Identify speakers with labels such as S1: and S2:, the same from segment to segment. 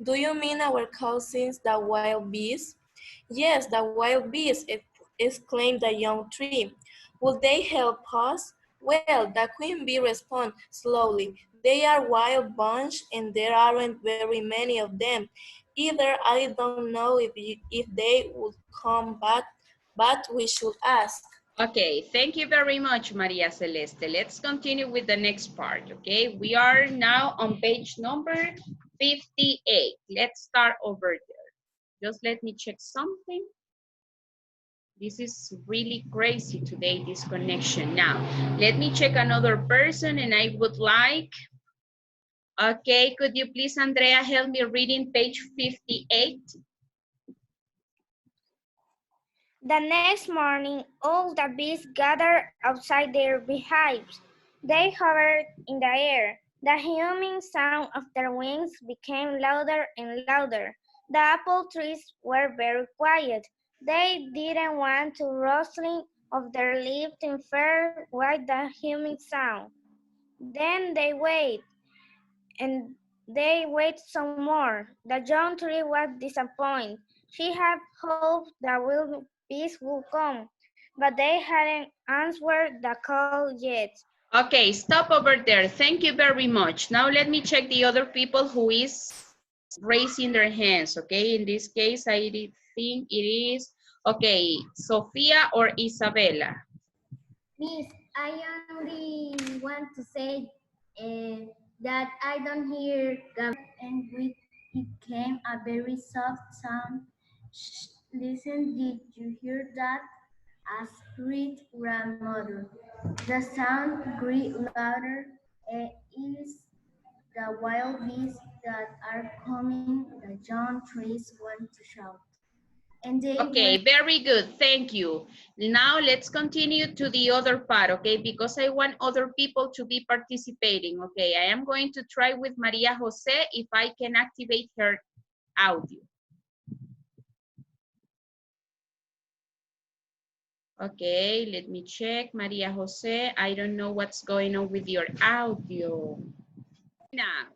S1: Do you mean our cousins, the wild bees? Yes, the wild bees, exclaimed the young tree. Would they help us? Well, the queen bee responded slowly. They are wild bunch and there aren't very many of them. Either I don't know if they would come back, but we should ask.
S2: Okay, thank you very much, Maria Celeste. Let's continue with the next part, okay? We are now on page number 58. Let's start over there. Just let me check something. This is really crazy today, this connection. Now, let me check another person and I would like, okay, could you please, Andrea, help me reading page 58?
S3: The next morning, all the bees gathered outside their beehives. They hovered in the air. The humming sound of their wings became louder and louder. The apple trees were very quiet. They didn't want to rustling of their leaves to interfere with the humming sound. Then they waited, and they waited some more. The young tree was disappointed. She had hoped the wild bees would come, but they hadn't answered the call yet.
S2: Okay, stop over there. Thank you very much. Now let me check the other people who is raising their hands, okay? In this case, I think it is, okay, Sofia or Isabella.
S4: Miss, I only want to say that I don't hear Gabriel and it came a very soft sound. Shh, listen, did you hear that? Asked great grandmother. The sound grew louder. It is the wild beasts that are coming. The young trees want to shout. And they
S2: Okay, very good. Thank you. Now let's continue to the other part, okay? Because I want other people to be participating, okay? I am going to try with Maria Jose if I can activate her audio. Okay, let me check. Maria Jose, I don't know what's going on with your audio. Now.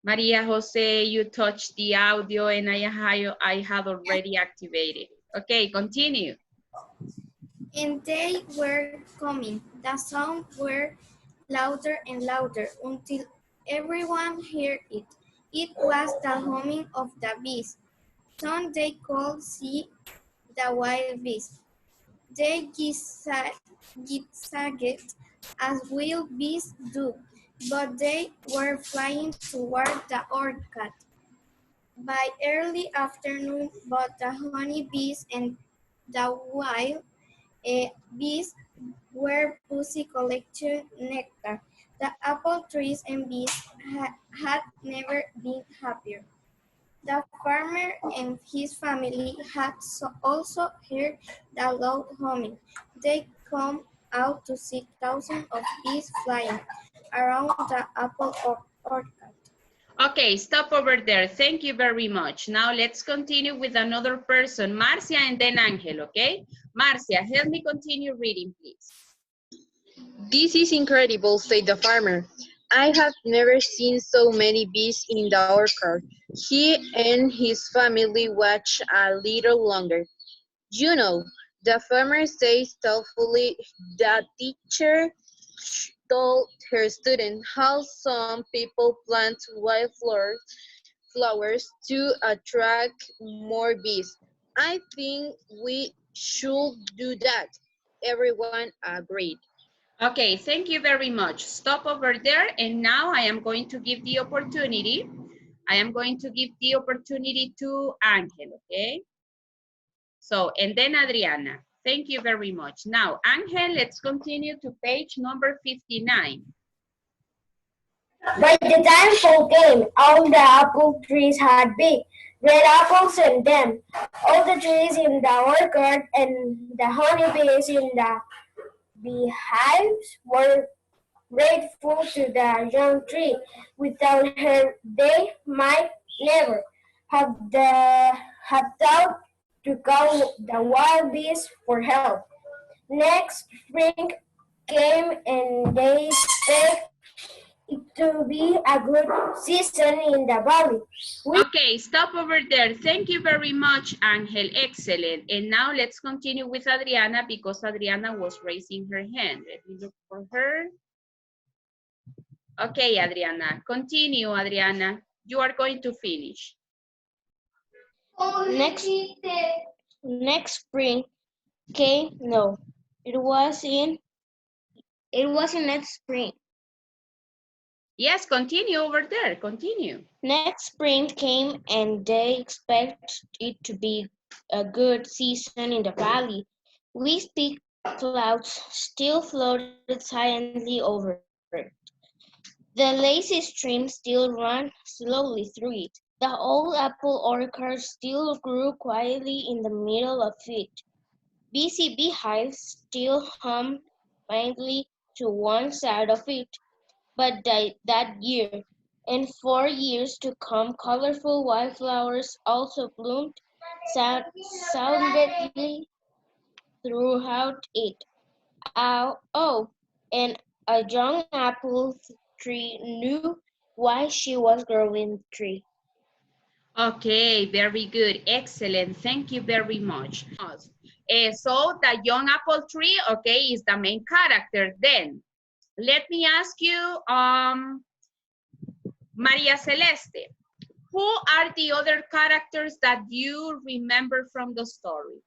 S2: Maria Jose, you touched the audio and I have already activated. Okay, continue.
S5: And they were coming. The sound were louder and louder until everyone heard it. It was the humming of the bees. Some they could see the wild bees. They zigzagged as wild bees do, but they were flying toward the orchard. By early afternoon, both the honey bees and the wild bees were busy collecting nectar. The apple trees and bees had never been happier. The farmer and his family had also heard the loud humming. They come out to see thousands of bees flying around the apple orchard.
S2: Okay, stop over there. Thank you very much. Now let's continue with another person, Marcia and then Angel, okay? Marcia, help me continue reading, please.
S6: This is incredible, said the farmer. I have never seen so many bees in the orchard. He and his family watched a little longer. You know, the farmer says thoughtfully, the teacher told her student how some people plant flowers to attract more bees. I think we should do that. Everyone agreed.
S2: Okay, thank you very much. Stop over there and now I am going to give the opportunity. I am going to give the opportunity to Angel, okay? So, and then Adriana. Thank you very much. Now, Angel, let's continue to page number 59.
S7: By the time fall came, all the apple trees had big, red apples in them. All the trees in the orchard and the honeybees in the beehives were grateful to the young tree. Without her, they might never have thought to call the wild bees for help. Next spring, came and they expect it to be a good season in the valley.
S2: Okay, stop over there. Thank you very much, Angel. Excellent. And now let's continue with Adriana because Adriana was raising her hand. Let me look for her. Okay, Adriana. Continue, Adriana. You are going to finish.
S3: Next spring came. No, it was in next spring.
S2: Yes, continue over there. Continue.
S3: Next spring came and they expect it to be a good season in the valley. Wispy clouds still floated silently over it. The lazy stream still ran slowly through it. The old apple orchard still grew quietly in the middle of it. Busy beehives still hummed faintly to one side of it. But that year, and for years to come, colorful wildflowers also bloomed soundly throughout it. Oh, and a young apple tree knew why she was growing the tree.
S2: Okay, very good. Excellent. Thank you very much. So the young apple tree, okay, is the main character. Then, let me ask you, Maria Celeste, who are the other characters that you remember from the story?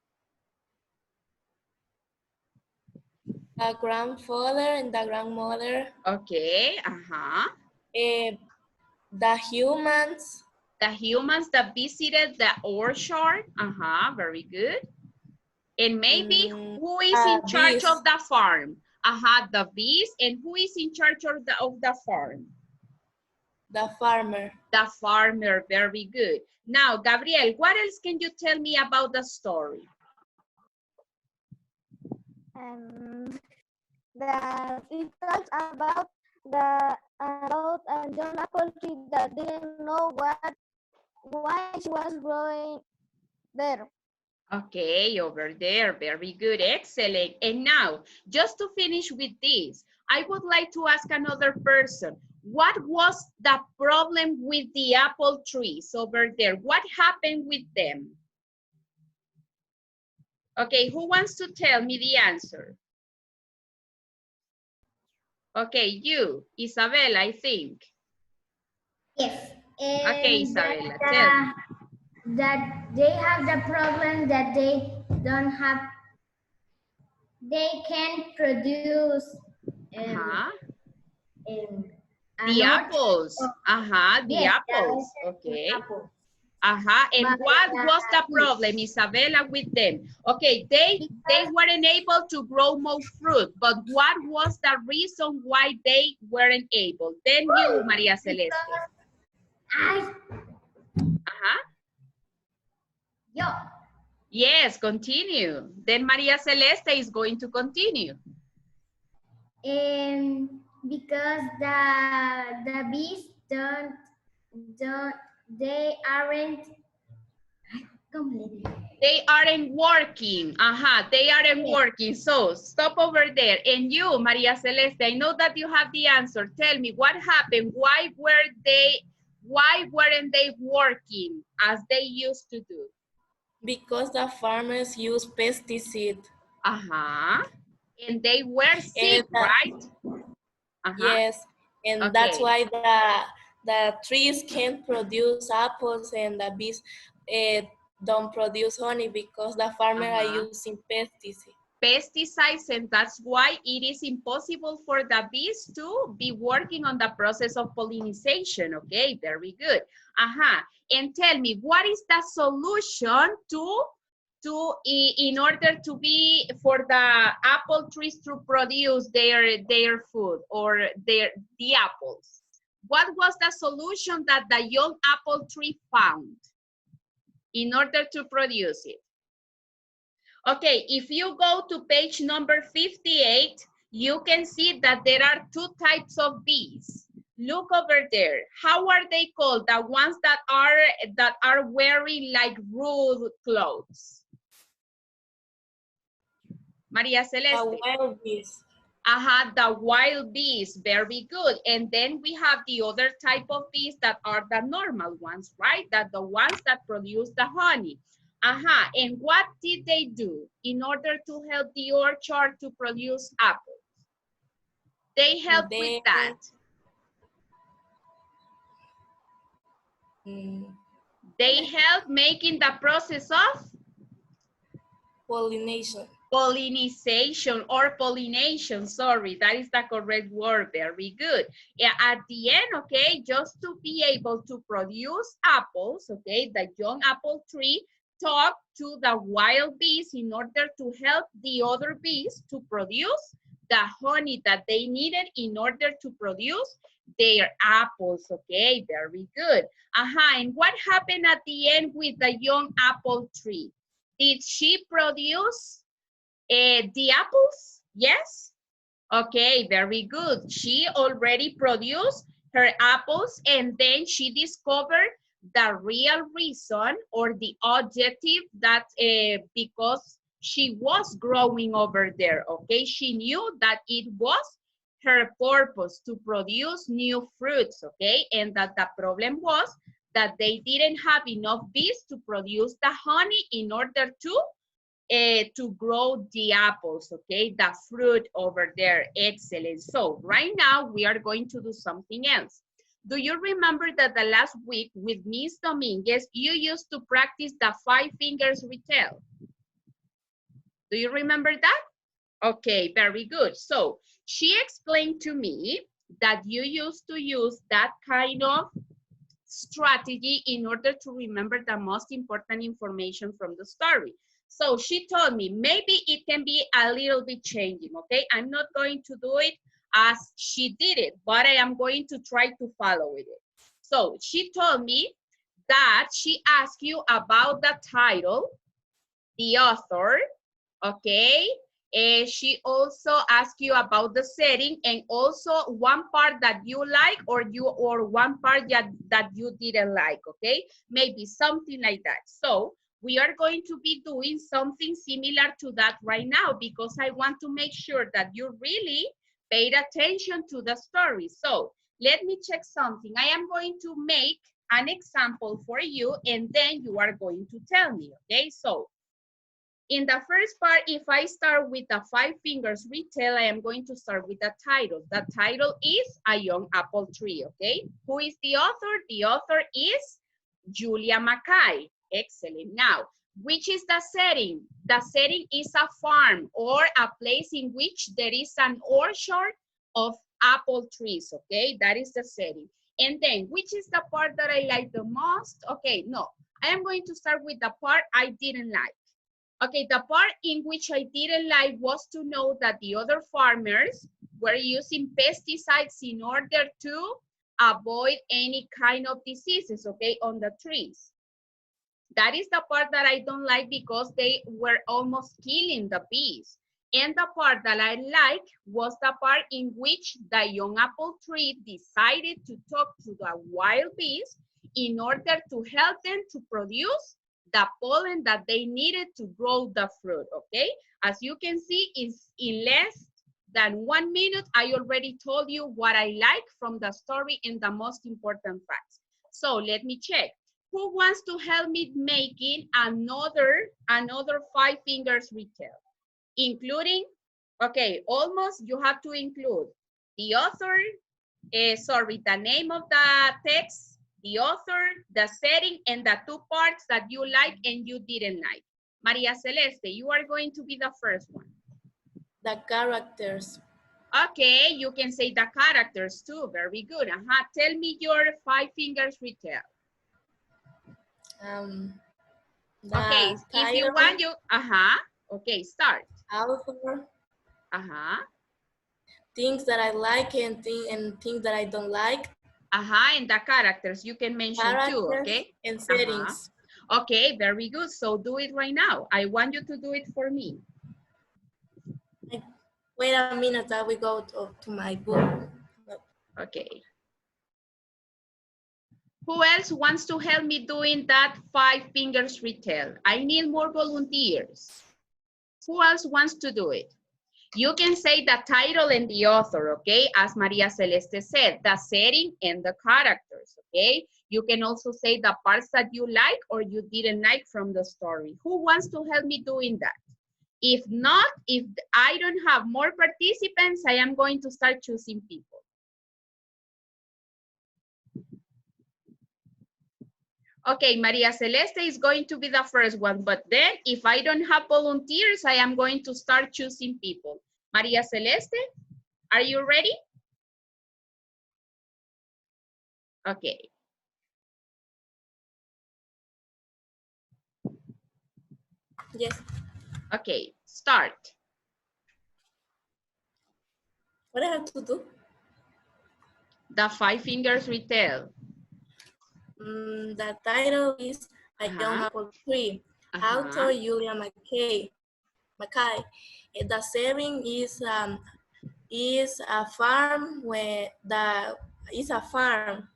S1: The grandfather and the grandmother,
S2: Okay,
S1: the humans,
S2: the humans that visited the orchard, very good. And maybe who is in charge
S1: bees.
S2: of the farm? The bees. And who is in charge of the farm?
S1: The farmer.
S2: The farmer, very good. Now, Gabriel, what else can you tell me about the story?
S4: That it talks about a young apple tree that didn't know why she was growing there.
S2: Okay, over there, very good, excellent. And now, just to finish with this, I would like to ask another person, what was the problem with the apple trees over there? What happened with them? Okay, who wants to tell me the answer? Okay, you, Isabel, I think.
S4: Yes.
S2: Okay, Isabella, tell me.
S4: That they have the problem that they don't have, they can produce
S2: the apples. The apples. Okay. And what was the problem, Isabella, with them? Okay, they weren't able to grow more fruit, but what was the reason why they weren't able? Then you, Maria Celeste. Yes, continue. Then Maria Celeste is going to continue.
S4: Because the bees they aren't
S2: working. They aren't working. So stop over there. And you, Maria Celeste, I know that you have the answer. Tell me what happened. Why weren't they working as they used to do?
S1: Because the farmers use pesticides.
S2: And they were sick, right?
S1: Yes, and that's why the trees can't produce apples and the bees don't produce honey because the farmers are using
S2: pesticides, and that's why it is impossible for the bees to be working on the process of pollination. Okay, very good. And tell me, what is the solution in order to be for the apple trees to produce their food or the apples? What was the solution that the young apple tree found in order to produce it? Okay, if you go to page number 58, you can see that there are two types of bees. Look over there. How are they called? The ones that are wearing like rude clothes. Maria Celeste.
S1: The wild bees.
S2: The wild bees, very good. And then we have the other type of bees that are the normal ones, right? That the ones that produce the honey. And what did they do in order to help the orchard to produce apples? They help with that. They help making the process of pollination or pollination, sorry, that is the correct word, very good. Yeah, at the end, okay, just to be able to produce apples, okay, the young apple tree talked to the wild bees in order to help the other bees to produce the honey that they needed in order to produce their apples, okay, very good. And what happened at the end with the young apple tree? Did she produce the apples? Yes? Okay, very good. She already produced her apples and then she discovered the real reason or the objective that because she was growing over there, okay? She knew that it was her purpose to produce new fruits, okay? And that the problem was that they didn't have enough bees to produce the honey in order to grow the apples, okay? The fruit over there, excellent. So right now we are going to do something else. Do you remember that the last week with Miss Dominguez, you used to practice the 5 fingers retell? Do you remember that? Okay, very good. So she explained to me that you used to use that kind of strategy in order to remember the most important information from the story. So she told me maybe it can be a little bit changing, okay? I'm not going to do it as she did it, but I am going to try to follow it. So she told me that she asked you about the title, the author, okay? She also asked you about the setting and also one part that you like or one part that you didn't like, okay? Maybe something like that. So we are going to be doing something similar to that right now because I want to make sure that you really paid attention to the story. So let me check something. I am going to make an example for you and then you are going to tell me, okay? So in the first part, if I start with the 5 fingers retell, I am going to start with the title. The title is A Young Apple Tree, okay? Who is the author? The author is Julia Mackay. Excellent. Now, which is the setting? The setting is a farm or a place in which there is an orchard of apple trees, okay? That is the setting. And then, which is the part that I like the most? Okay, no, I am going to start with the part I didn't like. Okay, the part in which I didn't like was to know that the other farmers were using pesticides in order to avoid any kind of diseases, okay, on the trees. That is the part that I don't like because they were almost killing the bees. And the part that I like was the part in which the young apple tree decided to talk to the wild bees in order to help them to produce the pollen that they needed to grow the fruit, okay? As you can see, is in less than 1 minute, I already told you what I like from the story and the most important facts. So let me check. Who wants to help me making another 5 fingers retell? Including, okay, almost you have to include the author, the name of the text, the author, the setting, and the 2 parts that you like and you didn't like. Maria Celeste, you are going to be the first one.
S1: The characters.
S2: Okay, you can say the characters too. Very good. Tell me your 5 fingers retell. Okay, if you want, you, okay, start.
S1: Author.
S2: Things
S1: that I like and things that I don't like.
S2: And the characters you can mention too, okay?
S1: And settings.
S2: Okay, very good. So do it right now. I want you to do it for me.
S1: Wait a minute, I will go to my book.
S2: Okay. Who else wants to help me doing that 5 fingers retell? I need more volunteers. Who else wants to do it? You can say the title and the author, okay? As Maria Celeste said, the setting and the characters, okay? You can also say the parts that you like or you didn't like from the story. Who wants to help me doing that? If not, if I don't have more participants, I am going to start choosing people. Okay, Maria Celeste is going to be the first one, but then if I don't have volunteers, I am going to start choosing people. Maria Celeste, are you ready? Okay.
S1: Yes.
S2: Okay, start.
S1: What I have to do?
S2: The Five Fingers Retell.
S1: The title is A Young Apple Tree. Author Julia Mackay. The setting is a farm where is a farm.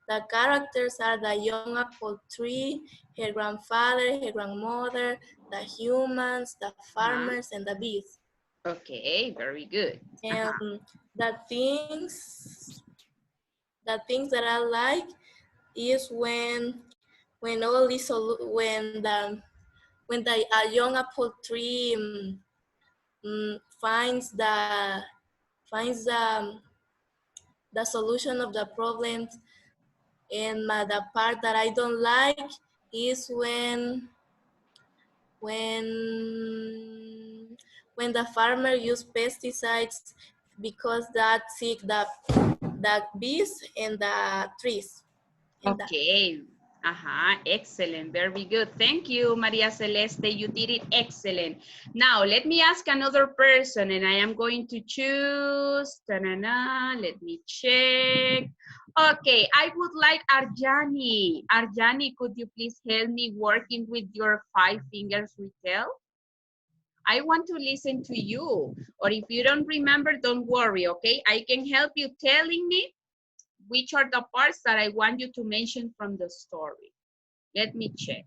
S1: The characters are the young apple tree, her grandfather, her grandmother, the humans, the farmers, and the bees.
S2: Okay, very good.
S1: And the things that I like is when all this when the young apple tree finds the solution of the problems. And the part that I don't like is when the farmer use pesticides because that sick the bees and the trees.
S2: Okay. Excellent. Very good. Thank you, Maria Celeste. You did it excellent. Now, let me ask another person, and I am going to choose. Let me check. Okay, I would like Arjani. Arjani, could you please help me working with your Five Fingers Retell? I want to listen to you. Or if you don't remember, don't worry, okay? I can help you telling me which are the parts that I want you to mention from the story. Let me check.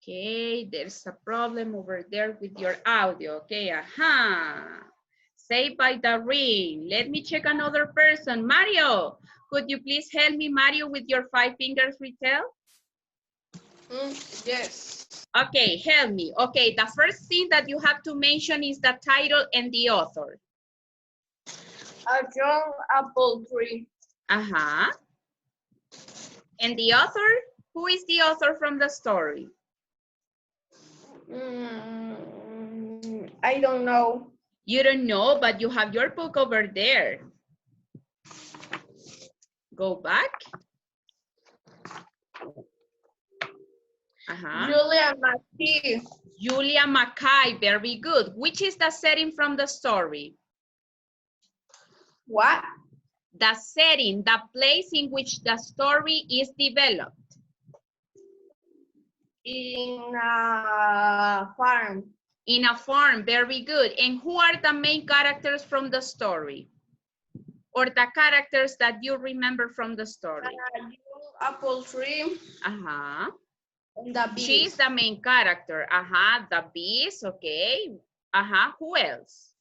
S2: Okay, there's a problem over there with your audio. Okay, Saved by the Ring. Let me check another person. Mario, could you please help me, Mario, with your Five Fingers Retell?
S6: Yes.
S2: Okay, help me. Okay, the first thing that you have to mention is the title and the author.
S6: A young apple tree.
S2: And the author? Who is the author from the story?
S6: I don't know.
S2: You don't know, but you have your book over there. Go back.
S6: Julia Mackay.
S2: Julia Mackay, very good. Which is the setting from the story?
S6: What?
S2: The setting, the place in which the story is developed.
S6: In a farm.
S2: In a farm, very good. And who are the main characters from the story? Or the characters that you remember from the story?
S6: Apple tree. And the bees.
S2: She's the main character. The bees, okay. Who else?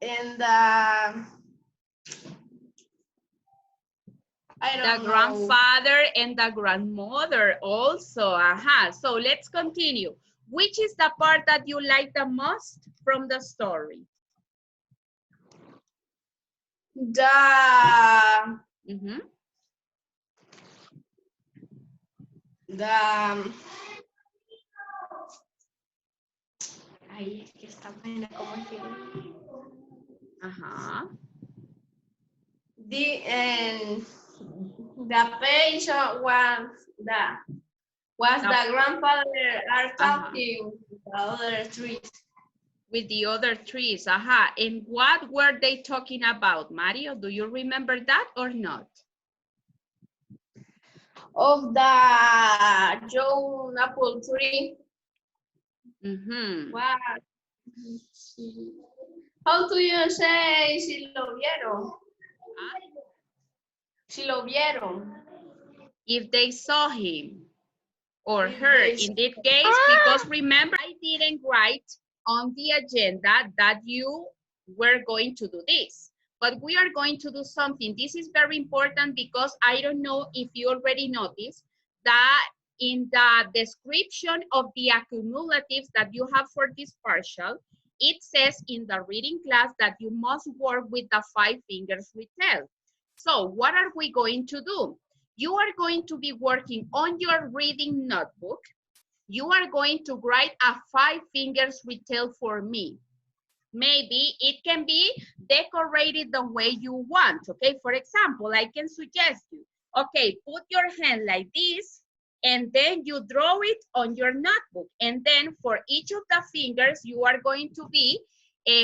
S6: And
S2: the grandfather and the grandmother also. So let's continue. Which is the part that you like the most from the story?
S6: Ay, es que está buena como que. The page was the grandfather are talking with the other trees.
S2: With the other trees, And what were they talking about, Mario? Do you remember that or not?
S6: Of the young apple tree.
S2: What?
S1: How do you say si lo vieron?
S2: Ah,
S1: Si lo vieron.
S2: if they saw him or
S1: If
S2: her
S1: they
S2: in this case, because remember, I didn't write on the agenda that you were going to do this. But we are going to do something. This is very important because I don't know if you already noticed that in the description of the accumulatives that you have for this partial, it says in the reading class that you must work with the 5 fingers retail. So what are we going to do? You are going to be working on your reading notebook. You are going to write a 5 fingers retail for me. Maybe it can be decorated the way you want, okay? For example, I can suggest you, okay, put your hand like this, and then you draw it on your notebook. And then for each of the fingers, you are going to be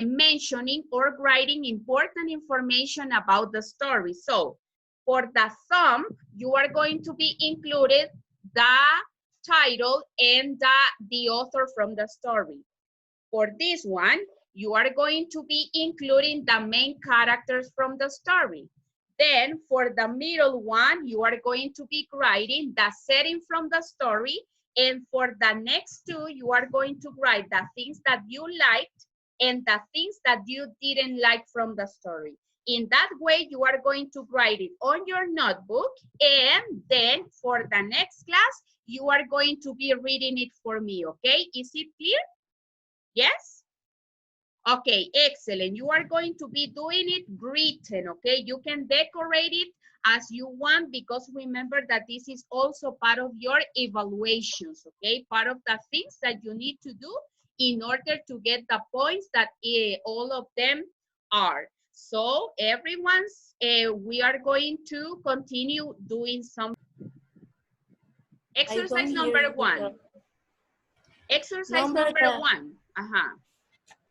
S2: mentioning or writing important information about the story. So for the thumb, you are going to be included the title and the author from the story. For this one, you are going to be including the main characters from the story. Then for the middle one, you are going to be writing the setting from the story. And for the next two, you are going to write the things that you liked and the things that you didn't like from the story. In that way, you are going to write it on your notebook. And then for the next class, you are going to be reading it for me, okay? Is it clear? Yes? Okay, excellent. You are going to be doing it written, okay? You can decorate it as you want because remember that this is also part of your evaluations, okay? Part of the things that you need to do in order to get the points that all of them are. So everyone's, we are going to continue doing some. Exercise number 1. Exercise number 1.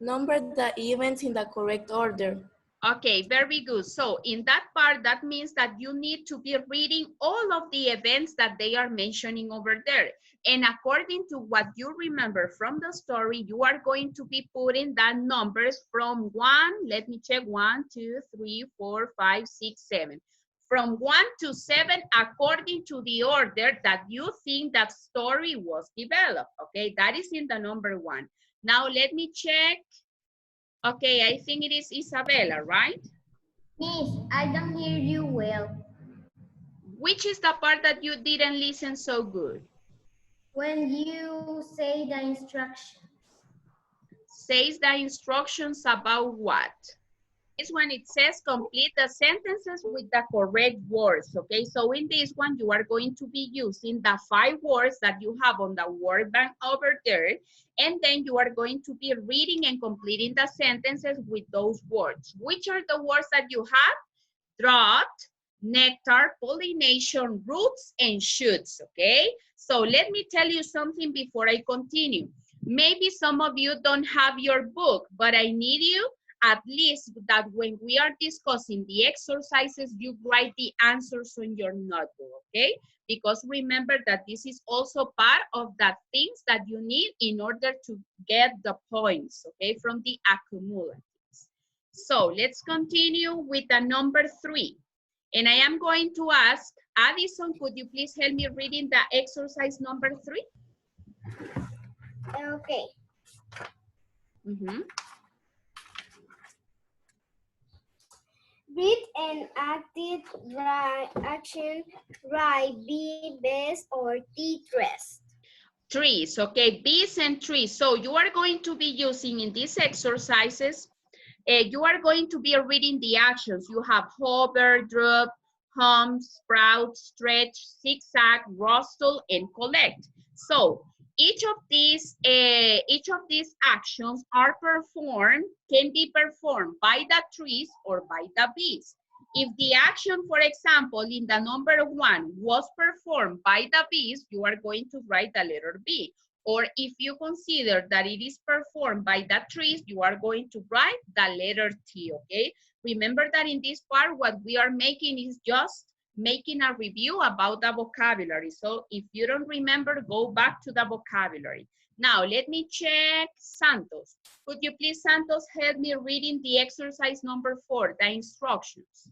S1: Number the events in the correct order.
S2: Okay, very good. So in that part, that means that you need to be reading all of the events that they are mentioning over there. And according to what you remember from the story, you are going to be putting the numbers from 1, let me check, 1, 2, 3, 4, 5, 6, 7. From 1 to 7 according to the order that you think that story was developed. Okay, that is in the number 1. Now let me check. Okay, I think it is Isabella, right?
S4: Miss, I don't hear you well.
S2: Which is the part that you didn't listen so good?
S4: When you say the instructions.
S2: Says the instructions about what? This one, it says complete the sentences with the correct words, okay? So in this one, you are going to be using the 5 words that you have on the word bank over there, and then you are going to be reading and completing the sentences with those words. Which are the words that you have? Drought, nectar, pollination, roots, and shoots, okay? So let me tell you something before I continue. Maybe some of you don't have your book, but I need you at least that when we are discussing the exercises, you write the answers on your notebook, okay? Because remember that this is also part of the things that you need in order to get the points, okay, from the accumulatives. So let's continue with the number 3. And I am going to ask, Addison, could you please help me reading the exercise number 3?
S3: Okay. Read an active action, write be, best, or the dressed.
S2: Trees, okay, bees and trees. So you are going to be using in these exercises, you are going to be reading the actions. You have hover, drop, hum, sprout, stretch, zigzag, rustle, and collect. So each of these actions can be performed by the trees or by the bees. If the action, for example, in the number 1 was performed by the bees, you are going to write the letter B. Or if you consider that it is performed by the trees, you are going to write the letter T, okay? Remember that in this part, what we are making is just making a review about the vocabulary. So if you don't remember, go back to the vocabulary. Now, let me check Santos. Could you please, Santos, help me reading the exercise number 4, the instructions?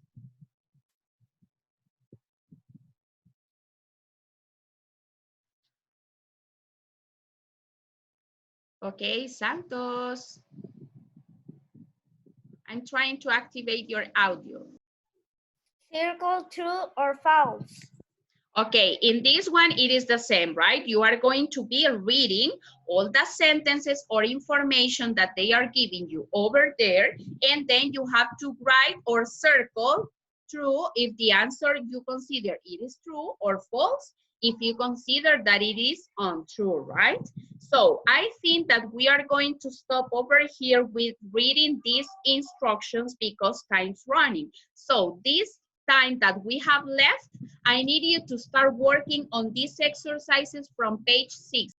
S2: Okay, Santos. I'm trying to activate your audio.
S3: Circle true or false.
S2: Okay, in this one, it is the same, right? You are going to be reading all the sentences or information that they are giving you over there, and then you have to write or circle true if the answer you consider it is true, or false if you consider that it is untrue, right? So I think that we are going to stop over here with reading these instructions because time's running. So this time that we have left, I need you to start working on these exercises from page 6.